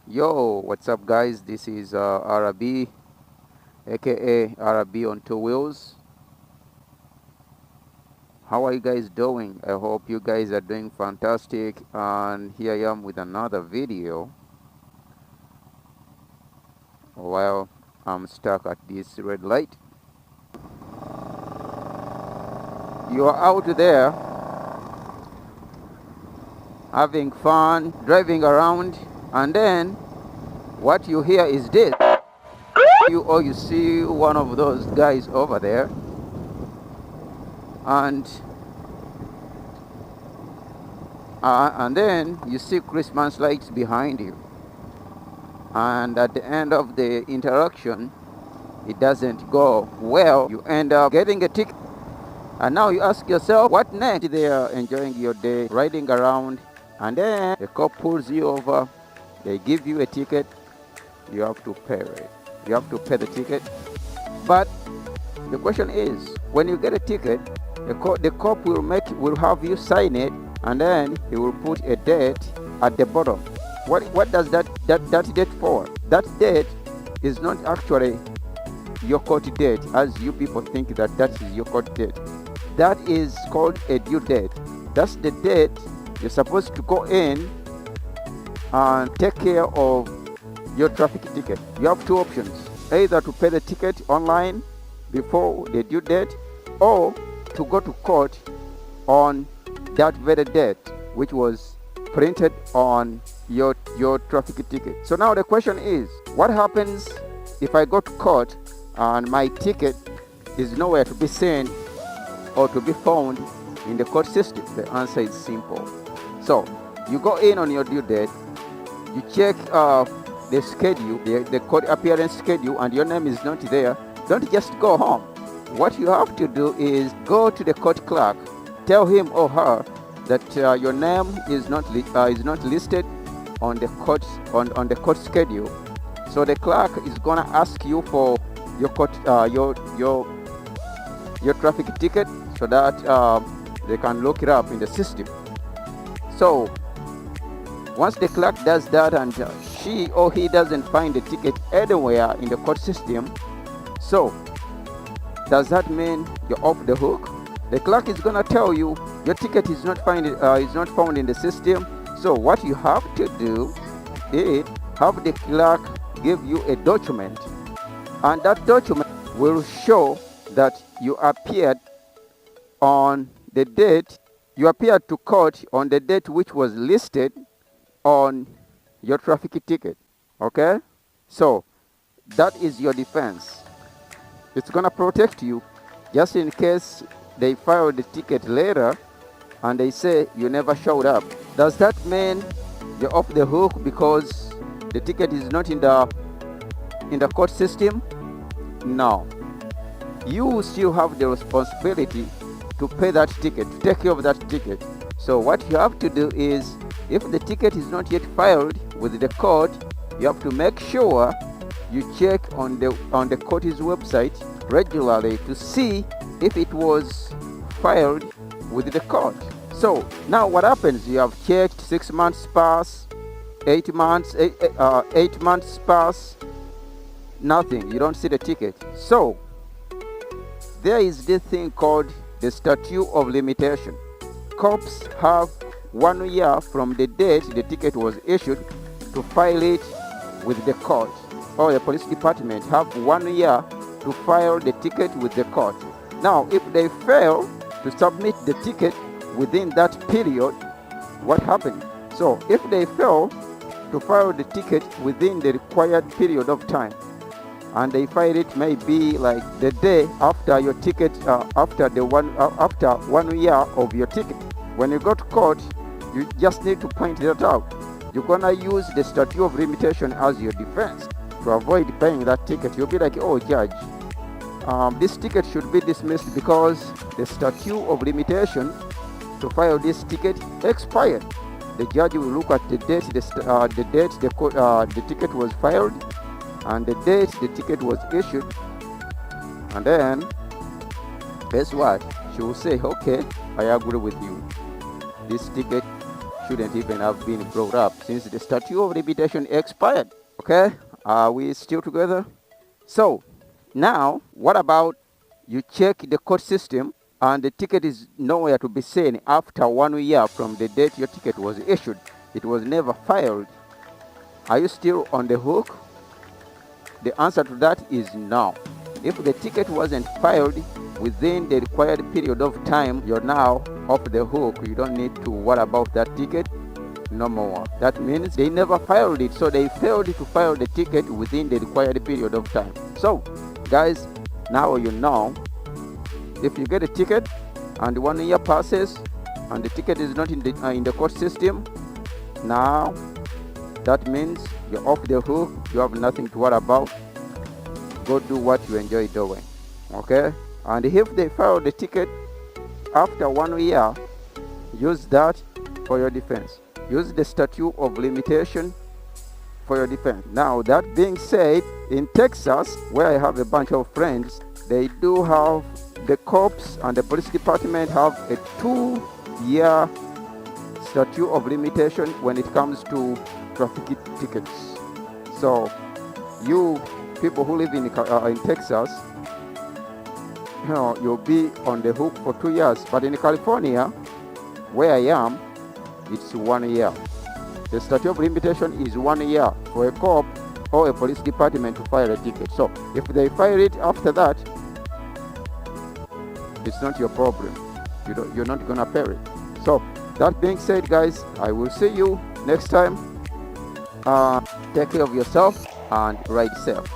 Yo, what's up, guys? This is Arabi, aka Arabi on two wheels. How are you guys doing? I hope you guys are doing fantastic. And here I am with another video. While I'm stuck at this red light, you are out there having fun, driving around, and then what you hear is this. You see one of those guys over there, and then you see Christmas lights behind you, and at the end of the interaction it doesn't go well. You end up getting a ticket, and now you ask yourself, what next? They are enjoying your day, riding around, and then the cop pulls you over. They give you a ticket. You have to pay it. You have to pay the ticket. But the question is, when you get a ticket, the cop will have you sign it, and then he will put a date at the bottom. What does that date for? That date is not actually your court date, as you people think that is your court date. That is called a due date. That's the date you're supposed to go in and take care of your traffic ticket. You have two options: either to pay the ticket online before the due date, or to go to court on that very date which was printed on your traffic ticket. So now the question is, what happens if I go to court and my ticket is nowhere to be seen or to be found in the court system? The answer is simple. So you go in on your due date, you check the schedule, the court appearance schedule, and your name is not there. Don't just go home. What you have to do is go to the court clerk, tell him or her that your name is not listed on the court schedule. So the clerk is gonna ask you for your traffic ticket, so that they can look it up in the system. So once the clerk does that and she or he doesn't find the ticket anywhere in the court system, so does that mean you're off the hook? The clerk is gonna tell you your ticket is not found in the system. So what you have to do is have the clerk give you a document, and that document will show that you appeared on the date, you appeared to court on the date which was listed on your traffic ticket. Okay? So that is your defense. It's gonna protect you just in case they file the ticket later and they say you never showed up. Does that mean you're off the hook because the ticket is not in the court system? No. You still have the responsibility to pay that ticket, to take care of that ticket. So what you have to do is, if the ticket is not yet filed with the court, you have to make sure you check on the court's website regularly to see if it was filed with the court. So now what happens? You have checked, 6 months pass, 8 months, 8 months pass, nothing. You don't see the ticket. So there is this thing called the statute of limitation. Cops have 1 year from the date the ticket was issued to file it with the court, or the police department have 1 year to file the ticket with the court. Now, if they fail to submit the ticket within that period, what happens? So if they fail to file the ticket within the required period of time, and they file it maybe like the day after your ticket, after 1 year of your ticket, when you go to court, you just need to point that out. You're gonna use the statute of limitation as your defense to avoid paying that ticket. You'll be like, oh judge, this ticket should be dismissed because the statute of limitation to file this ticket expired. The judge will look at the date the ticket was filed and the date the ticket was issued, and then guess what? She will say, okay, I agree with you. This ticket shouldn't even have been brought up since the statute of limitation expired. Okay, are we still together? So now, what about you check the court system and the ticket is nowhere to be seen after 1 year from the date your ticket was issued? It was never filed. Are you still on the hook? The answer to that is no. If the ticket wasn't filed within the required period of time, you're now off the hook. You don't need to worry about that ticket no more. That means they never filed it, so they failed to file the ticket within the required period of time. So guys, now you know, if you get a ticket and 1 year passes and the ticket is not in the court system, now that means you're off the hook. You have nothing to worry about. Go do what you enjoy doing. Okay, and if they file the ticket after 1 year, use that for your defense. Use the statute of limitation for your defense. Now, that being said, in Texas, where I have a bunch of friends, they do have, the cops and the police department have a 2-year statute of limitation when it comes to traffic tickets. So you people who live in Texas, you'll be on the hook for 2 years. But in California, where I am, it's 1 year. The statute of limitation is 1 year for a cop or a police department to file a ticket. So if they file it after that, it's not your problem. You're not gonna pay it. So that being said, guys, I will see you next time. Take care of yourself and ride safe.